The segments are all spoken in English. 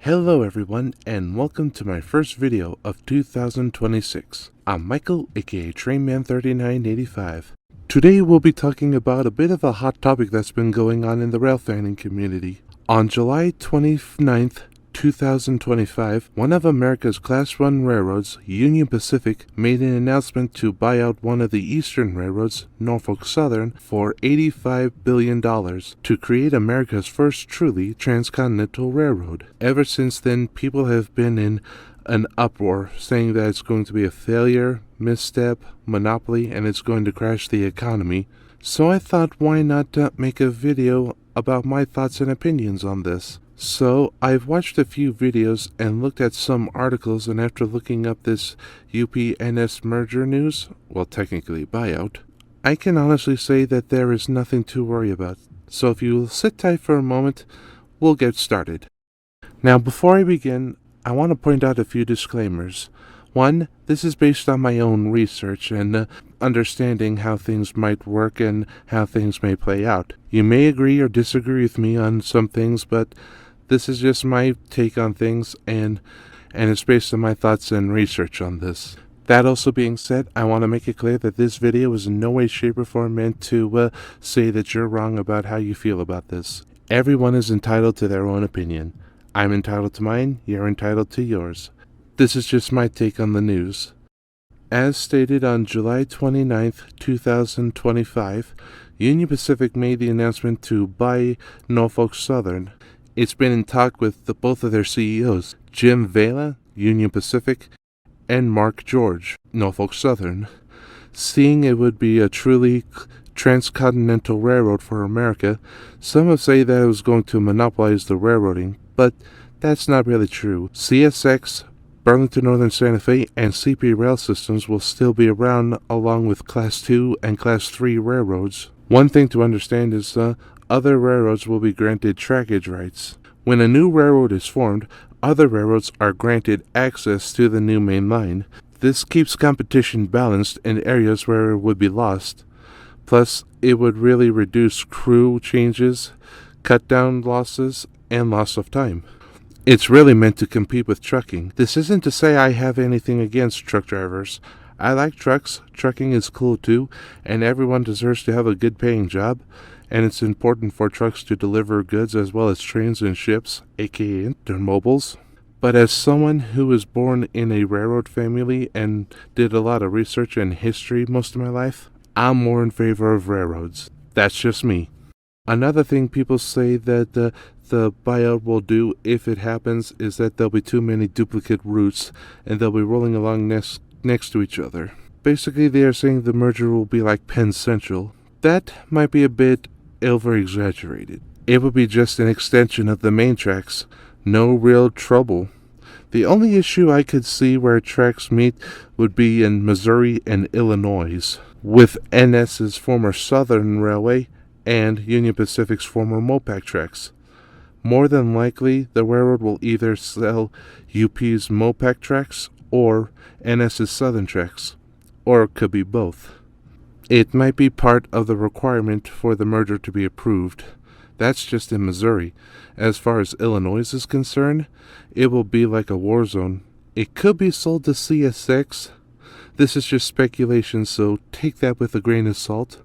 Hello everyone, and welcome to my first video of 2026. I'm Michael, aka Trainman3985. Today we'll be talking about a bit of a hot topic that's been going on in the rail fanning community. On July 29th, 2025, one of America's Class 1 railroads, Union Pacific, made an announcement to buy out one of the eastern railroads, Norfolk Southern, for $85 billion to create America's first truly transcontinental railroad. Ever since then, people have been in an uproar, saying that it's going to be a failure, misstep, monopoly, and it's going to crash the economy. So I thought, why not make a video about my thoughts and opinions on this. So I've watched a few videos and looked at some articles, and after looking up this UP-NS merger news, well, technically buyout, I can honestly say that there is nothing to worry about. So if you'll sit tight for a moment, we'll get started. Now before I begin, I want to point out a few disclaimers. One, this is based on my own research and understanding how things might work and how things may play out. You may agree or disagree with me on some things, but this is just my take on things, and it's based on my thoughts and research on this. That also being said, I want to make it clear that this video is in no way, shape, or form meant to say that you're wrong about how you feel about this. Everyone is entitled to their own opinion. I'm entitled to mine, you're entitled to yours. This is just my take on the news. As stated on July 29th, 2025, Union Pacific made the announcement to buy Norfolk Southern. It's been in talk with both of their CEOs, Jim Vela, Union Pacific, and Mark George, Norfolk Southern. Seeing it would be a truly transcontinental railroad for America, some have said that it was going to monopolize the railroading, but that's not really true. CSX, Burlington Northern Santa Fe, and CP rail systems will still be around along with Class 2 and Class 3 railroads. One thing to understand is other railroads will be granted trackage rights. When a new railroad is formed, other railroads are granted access to the new main line. This keeps competition balanced in areas where it would be lost. Plus, it would really reduce crew changes, cut down losses, and loss of time. It's really meant to compete with trucking. This isn't to say I have anything against truck drivers. I like trucks, trucking is cool too, and everyone deserves to have a good paying job, and it's important for trucks to deliver goods as well as trains and ships, aka intermobiles. But as someone who was born in a railroad family and did a lot of research and history most of my life, I'm more in favor of railroads. That's just me. Another thing people say that the buyout will do, if it happens, is that there'll be too many duplicate routes and they'll be rolling along next to each other. Basically, they are saying the merger will be like Penn Central. That might be a bit over-exaggerated. It would be just an extension of the main tracks. No real trouble. The only issue I could see where tracks meet would be in Missouri and Illinois, with NS's former Southern Railway and Union Pacific's former Mopac tracks. More than likely, the railroad will either sell UP's Mopac tracks or NS's Southern tracks, or it could be both. It might be part of the requirement for the merger to be approved. That's just in Missouri. As far as Illinois is concerned, it will be like a war zone. It could be sold to CSX. This is just speculation, so take that with a grain of salt.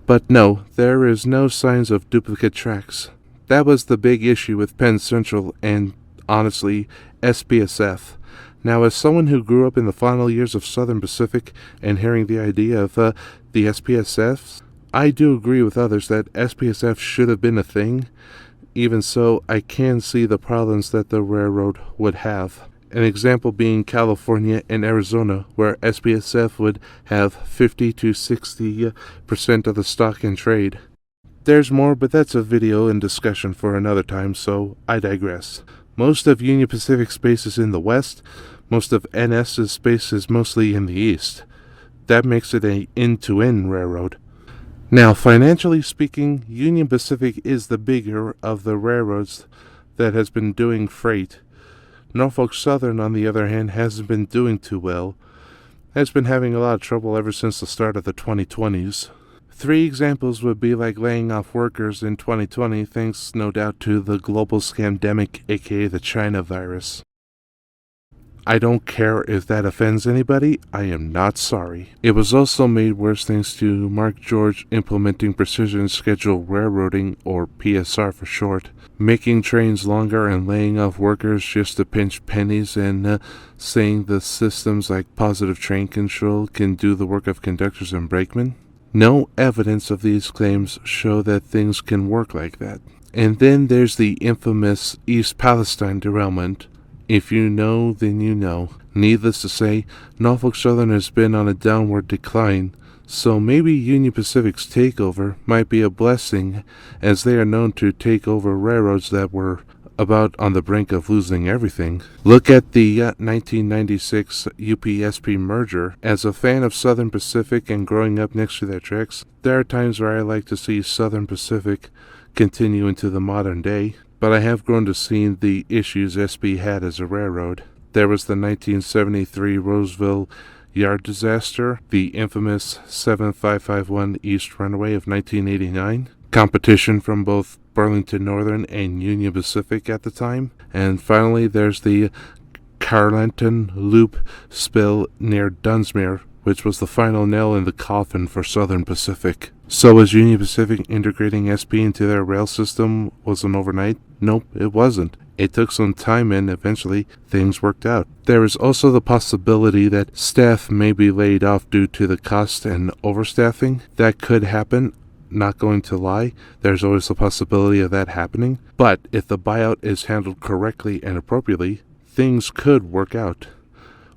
But no, there is no signs of duplicate tracks. That was the big issue with Penn Central and, honestly, SPSF. Now, as someone who grew up in the final years of Southern Pacific and hearing the idea of the SPSFs, I do agree with others that SPSF should have been a thing. Even so, I can see the problems that the railroad would have. An example being California and Arizona, where SPSF would have 50 to 60% of the stock in trade. There's more, but that's a video and discussion for another time, so I digress. Most of Union Pacific's space is in the west. Most of NS's space is mostly in the east. That makes it an end-to-end railroad. Now, financially speaking, Union Pacific is the bigger of the railroads that has been doing freight. Norfolk Southern, on the other hand, hasn't been doing too well. Has been having a lot of trouble ever since the start of the 2020s. Three examples would be like laying off workers in 2020, thanks no doubt to the global scamdemic, aka the China virus. I don't care if that offends anybody, I am not sorry. It was also made worse thanks to Mark George implementing precision scheduled railroading, or PSR for short, making trains longer and laying off workers just to pinch pennies, and saying the systems like positive train control can do the work of conductors and brakemen. No evidence of these claims show that things can work like that. And then there's the infamous East Palestine derailment. If you know, then you know. Needless to say, Norfolk Southern has been on a downward decline, so maybe Union Pacific's takeover might be a blessing, as they are known to take over railroads that were about on the brink of losing everything. Look at the 1996 UPSP merger. As a fan of Southern Pacific and growing up next to their tracks, there are times where I like to see Southern Pacific continue into the modern day. But I have grown to see the issues SB had as a railroad. There was the 1973 Roseville Yard disaster, the infamous 7551 East Runaway of 1989, competition from both Burlington Northern and Union Pacific at the time, and finally there's the Carleton Loop spill near Dunsmuir, which was the final nail in the coffin for Southern Pacific. So was Union Pacific integrating SP into their rail system wasn't overnight? Nope, it wasn't. It took some time and eventually things worked out. There is also the possibility that staff may be laid off due to the cost and overstaffing. That could happen. Not going to lie, there's always the possibility of that happening. But if the buyout is handled correctly and appropriately, things could work out.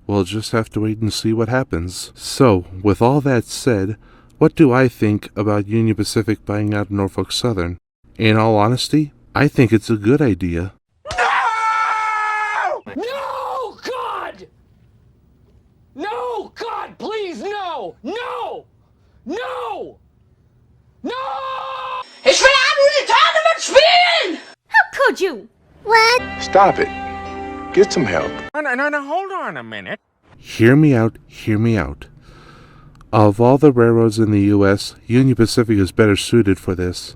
We'll just have to wait and see what happens. So, with all that said, what do I think about Union Pacific buying out Norfolk Southern? In all honesty, I think it's a good idea. No! No, God! No, God, please, no! No! No! No! Ich will andere Tage mit spielen! How could you? What? Stop it. Get some help. No, hold on a minute. Hear me out, hear me out. Of all the railroads in the U.S., Union Pacific is better suited for this.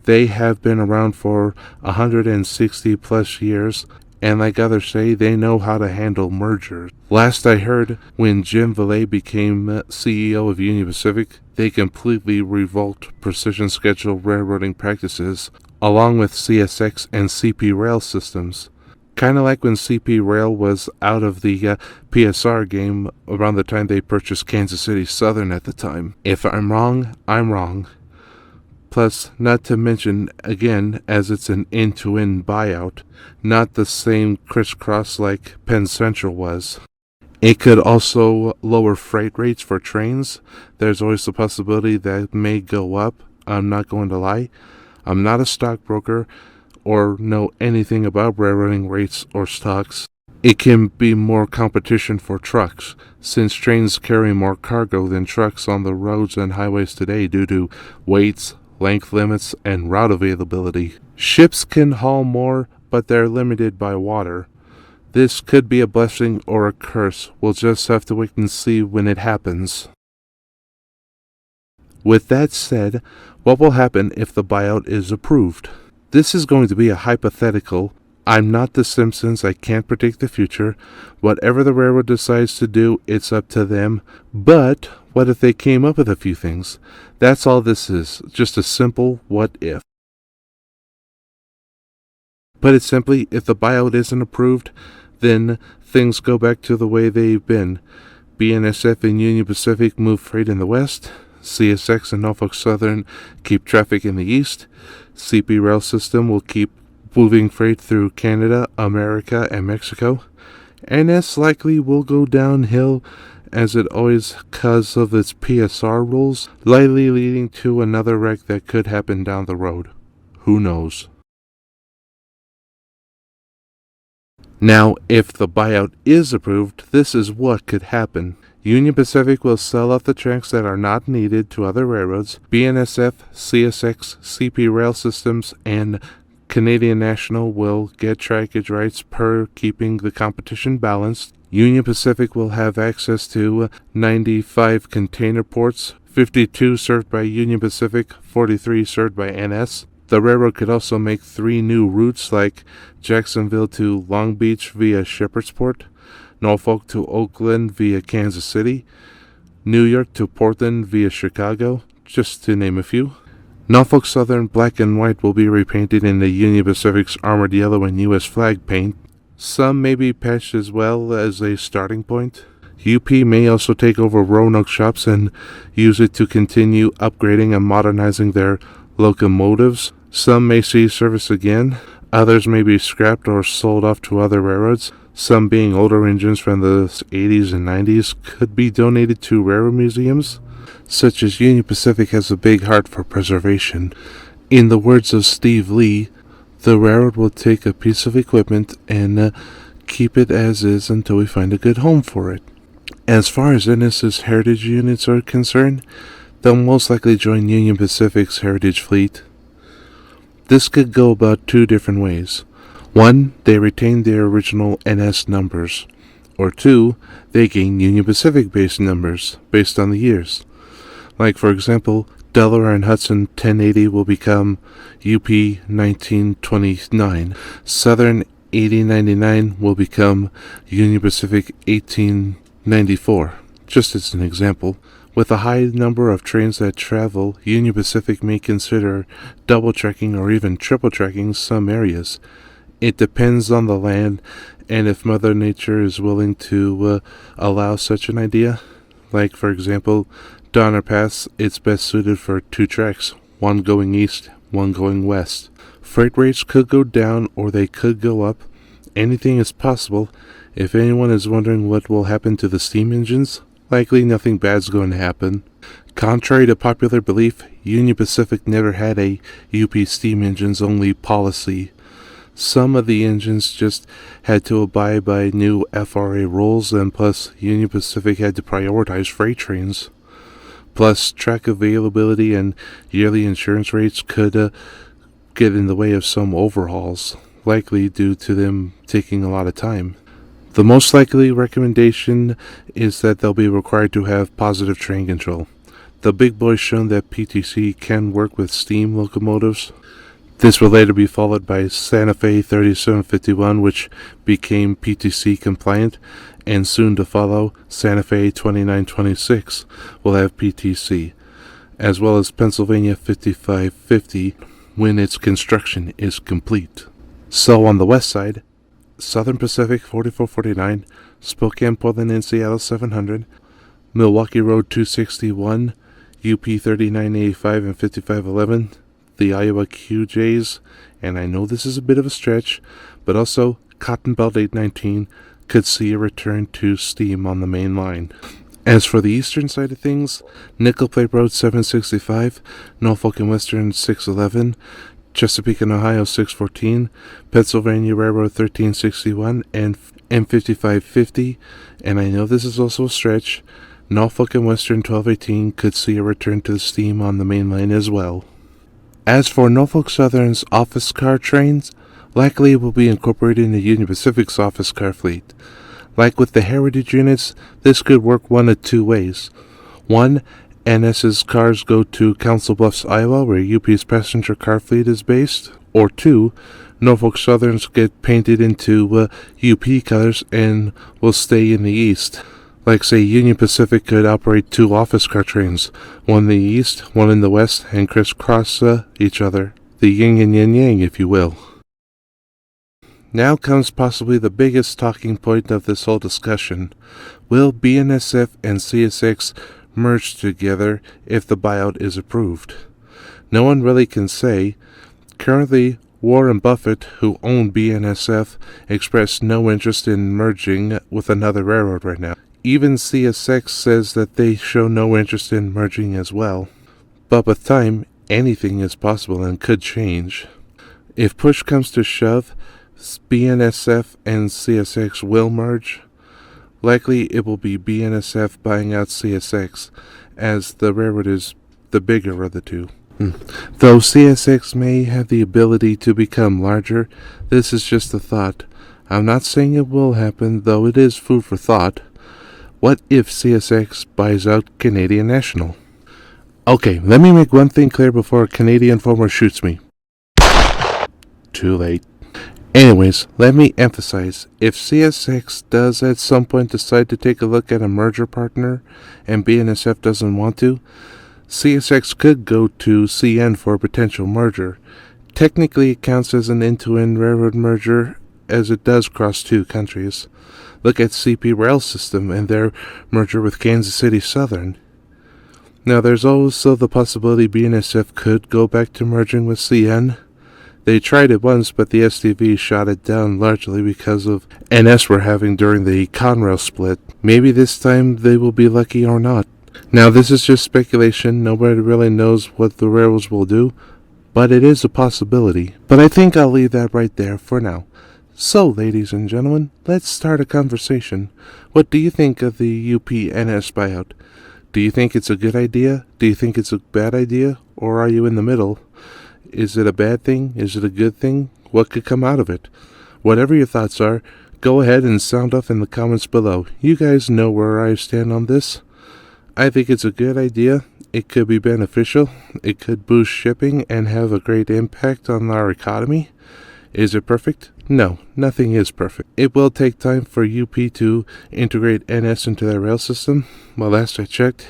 They have been around for 160 plus years, and like others say, they know how to handle mergers. Last I heard, when Jim Valet became CEO of Union Pacific, they completely revoked precision scheduled railroading practices, along with CSX and CP rail systems. Kind of like when CP Rail was out of the PSR game around the time they purchased Kansas City Southern at the time. If I'm wrong, I'm wrong. Plus, not to mention, again, as it's an end-to-end buyout, not the same crisscross like Penn Central was. It could also lower freight rates for trains. There's always the possibility that may go up. I'm not going to lie. I'm not a stockbroker or know anything about railroading rates or stocks. It can be more competition for trucks, since trains carry more cargo than trucks on the roads and highways today due to weights, length limits, and route availability. Ships can haul more, but they're limited by water. This could be a blessing or a curse. We'll just have to wait and see when it happens. With that said, what will happen if the buyout is approved? This is going to be a hypothetical. I'm not The Simpsons, I can't predict the future. Whatever the railroad decides to do, it's up to them. But what if they came up with a few things? That's all this is, just a simple what if. Put it simply, if the buyout isn't approved, then things go back to the way they've been. BNSF and Union Pacific move freight in the west. CSX and Norfolk Southern keep traffic in the east. CP rail system will keep moving freight through Canada, America, and Mexico. NS likely will go downhill as it always because of its PSR rules, likely leading to another wreck that could happen down the road. Who knows? Now, if the buyout is approved, this is what could happen. Union Pacific will sell off the tracks that are not needed to other railroads. BNSF, CSX, CP rail systems, and Canadian National will get trackage rights per keeping the competition balanced. Union Pacific will have access to 95 container ports, 52 served by Union Pacific, 43 served by NS. The railroad could also make 3 new routes like Jacksonville to Long Beach via Shepherdsport, Norfolk to Oakland via Kansas City, New York to Portland via Chicago, just to name a few. Norfolk Southern black and white will be repainted in the Union Pacific's armored yellow and U.S. flag paint. Some may be patched as well as a starting point. UP may also take over Roanoke shops and use it to continue upgrading and modernizing their locomotives. Some may see service again. Others may be scrapped or sold off to other railroads. Some, being older engines from the 80s and 90s, could be donated to railroad museums, such as Union Pacific has a big heart for preservation. In the words of Steve Lee, the railroad will take a piece of equipment and keep it as is until we find a good home for it. As far as NS's heritage units are concerned, they'll most likely join Union Pacific's heritage fleet. This could go about 2 different ways. 1, they retain their original NS numbers. Or 2, they gain Union Pacific-based numbers based on the years. Like, for example, Delaware and Hudson 1080 will become UP 1929. Southern 8099 will become Union Pacific 1894, just as an example. With a high number of trains that travel, Union Pacific may consider double-tracking or even triple-tracking some areas. It depends on the land and if Mother Nature is willing to allow such an idea. Like, for example, Donner Pass, it's best suited for 2 tracks, one going east, one going west. Freight rates could go down or they could go up. Anything is possible. If anyone is wondering what will happen to the steam engines, likely nothing bad's going to happen. Contrary to popular belief, Union Pacific never had a UP steam engines only policy. Some of the engines just had to abide by new FRA rules, and plus Union Pacific had to prioritize freight trains. Plus, track availability and yearly insurance rates could get in the way of some overhauls, likely due to them taking a lot of time. The most likely recommendation is that they'll be required to have positive train control. The big boys shown that PTC can work with steam locomotives. This will later be followed by Santa Fe 3751, which became PTC compliant, and soon to follow Santa Fe 2926 will have PTC, as well as Pennsylvania 5550 when its construction is complete. So on the west side, Southern Pacific 4449, Spokane, Portland, and Seattle 700, Milwaukee Road 261, UP 3985 and 5511, the Iowa QJs, and I know this is a bit of a stretch, but also Cotton Belt 819 could see a return to steam on the main line. As for the eastern side of things, Nickel Plate Road 765, Norfolk and Western 611, Chesapeake and Ohio 614, Pennsylvania Railroad 1361, and M5550, and I know this is also a stretch, Norfolk and Western 1218 could see a return to the steam on the main line as well. As for Norfolk Southern's office car trains, likely it will be incorporated into Union Pacific's office car fleet. Like with the heritage units, this could work one of 2 ways. 1, NS's cars go to Council Bluffs, Iowa, where UP's passenger car fleet is based. Or 2, Norfolk Southerns get painted into UP colors and will stay in the east. Like, say, Union Pacific could operate 2 office car trains, one in the east, one in the west, and crisscross each other. The yin and yang, if you will. Now comes possibly the biggest talking point of this whole discussion. Will BNSF and CSX merge together if the buyout is approved? No one really can say. Currently, Warren Buffett, who owned BNSF, expressed no interest in merging with another railroad right now. Even CSX says that they show no interest in merging as well. But with time, anything is possible and could change. If push comes to shove, BNSF and CSX will merge. Likely it will be BNSF buying out CSX, as the railroad is the bigger of the two. Though CSX may have the ability to become larger, this is just a thought. I'm not saying it will happen, though it is food for thought. What if CSX buys out Canadian National? Okay, let me make one thing clear before a Canadian farmer shoots me. Too late. Anyways, let me emphasize, if CSX does at some point decide to take a look at a merger partner and BNSF doesn't want to, CSX could go to CN for a potential merger. Technically, it counts as an end-to-end railroad merger as it does cross two countries. Look at CP Rail System and their merger with Kansas City Southern. Now, there's also the possibility BNSF could go back to merging with CN. They tried it once, but the STV shot it down largely because of NS we're having during the Conrail split. Maybe this time they will be lucky or not. Now, this is just speculation. Nobody really knows what the railroads will do, but it is a possibility. But I think I'll leave that right there for now. So, ladies and gentlemen, let's start a conversation. What do you think of the UP-NS buyout? Do you think it's a good idea? Do you think it's a bad idea? Or are you in the middle? Is it a bad thing? Is it a good thing? What could come out of it? Whatever your thoughts are, go ahead and sound off in the comments below. You guys know where I stand on this. I think it's a good idea. It could be beneficial. It could boost shipping and have a great impact on our economy. Is it perfect? No, nothing is perfect. It will take time for UP to integrate NS into their rail system. Well, last I checked,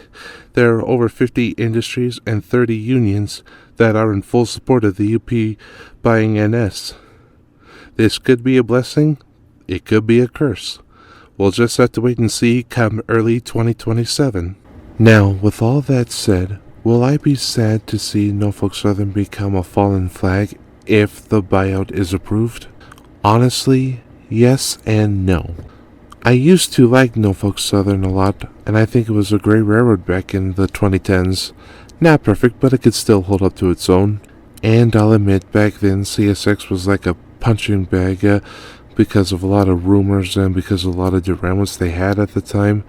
there are over 50 industries and 30 unions that are in full support of the UP buying NS. This could be a blessing. It could be a curse. We'll just have to wait and see come early 2027. Now, with all that said, will I be sad to see Norfolk Southern become a fallen flag if the buyout is approved? Honestly, yes and no. I used to like Norfolk Southern a lot, and I think it was a great railroad back in the 2010s. Not perfect, but it could still hold up to its own. And I'll admit, back then CSX was like a punching bag because of a lot of rumors and because of a lot of derailments they had at the time.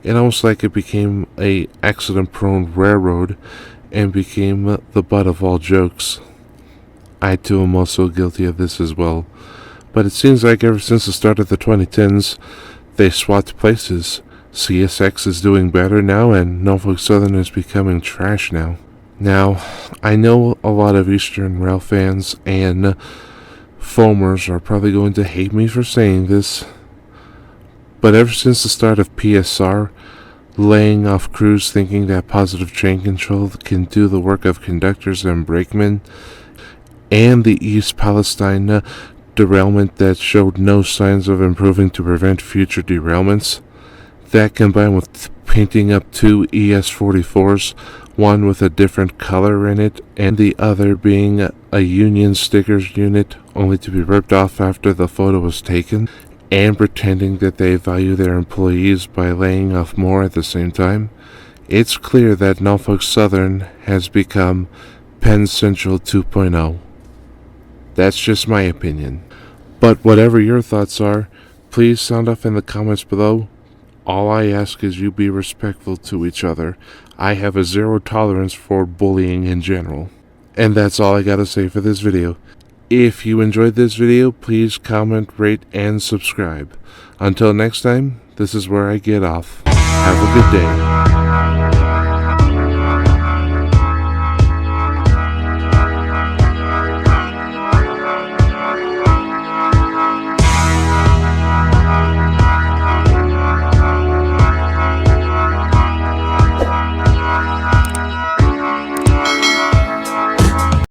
It almost like it became a accident-prone railroad and became the butt of all jokes. I too am also guilty of this as well. But it seems like ever since the start of the 2010s, they swapped places. CSX is doing better now, and Norfolk Southern is becoming trash now. Now, I know a lot of Eastern Rail fans and foamers are probably going to hate me for saying this, but ever since the start of PSR, laying off crews thinking that positive train control can do the work of conductors and brakemen, and the East Palestine derailment that showed no signs of improving to prevent future derailments. That combined with painting up two ES-44s, one with a different color in it, and the other being a Union stickers unit, only to be ripped off after the photo was taken, and pretending that they value their employees by laying off more at the same time, it's clear that Norfolk Southern has become Penn Central 2.0. That's just my opinion. But whatever your thoughts are, please sound off in the comments below. All I ask is you be respectful to each other. I have a zero tolerance for bullying in general. And that's all I gotta say for this video. If you enjoyed this video, please comment, rate, and subscribe. Until next time, this is where I get off. Have a good day.